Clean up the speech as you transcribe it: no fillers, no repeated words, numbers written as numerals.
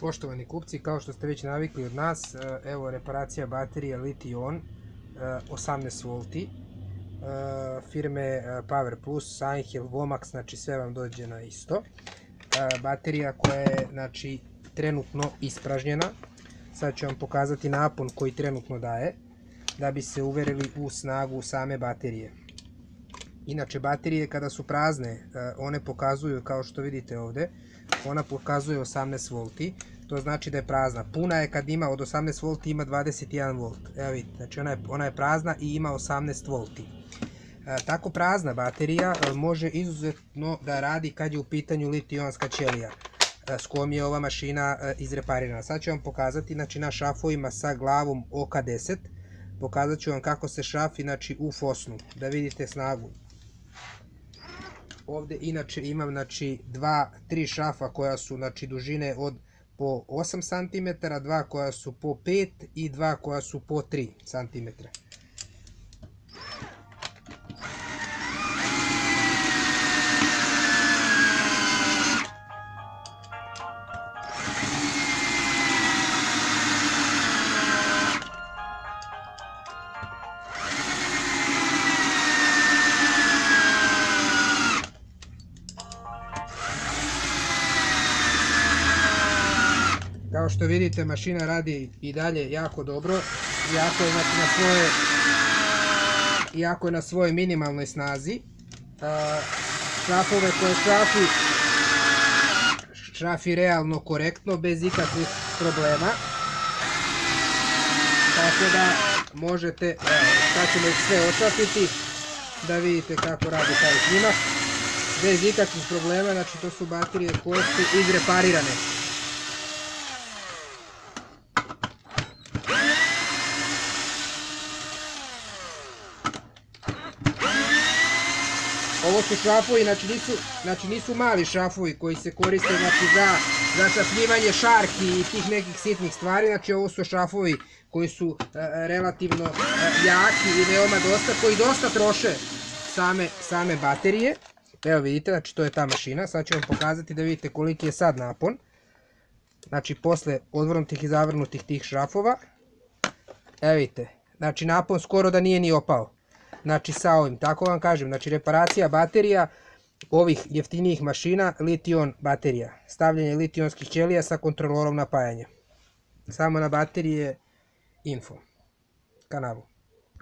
Poštovani kupci, kao što ste već navikli od nas, evo reparacija baterija Lithion 18V firme Power Plus, Seinhil, Vomax, znači sve vam dođe na isto. Baterija koja je znači trenutno ispražnjena. Sad ću vam pokazati napon koji trenutno daje, da bi se uverili u snagu same baterije. Inače, baterije kada su prazne, one pokazuju, kao što vidite ovdje, ona pokazuje 18V, to znači da je prazna. Puna je kad ima od 18V ima 21V. Evo vidite, znači ona je prazna i ima 18V. Tako prazna baterija može izuzetno da radi kad je u pitanju litijionska ćelija s kojom je ova mašina izreparirana. Sad ću vam pokazati, znači na šrafovima sa glavom oka 10, pokazat ću vam kako se šrafi, znači u fosnu, da vidite snagu. Ovdje inače imam znači 3 šrafa koja su znači dužine od po 8 cm, 2 koja su po 5 i 2 koja su po 3 cm. Kao što vidite, mašina radi i dalje jako dobro, iako je na svojoj minimalnoj snazi. Šrafove koje šrafi realno korektno, bez ikakvih problema. Tako da možete, sad ćemo ih sve ošrafiti, da vidite kako radi taj snimak. Bez ikakvih problema, znači to su baterije koje su izreparirane. Ovo su šrafovi, znači nisu mali šrafovi koji se koriste za šrafljivanje šarki i tih nekih sitnih stvari. Znači ovo su šrafovi koji su relativno jaki i veoma koji dosta troše same baterije. Evo vidite, znači to je ta mašina. Sad ću vam pokazati da vidite koliki je sad napon. Znači posle odvrnutih i zavrnutih tih šrafova. Evo vidite, znači napon skoro da nije ni opao. Znači sa ovim, tako vam kažem, znači reparacija baterija ovih jeftinijih mašina, Lithion baterija. Stavljanje litijionskih ćelija sa kontrolorom napajanja. Samo na baterije info kanalu.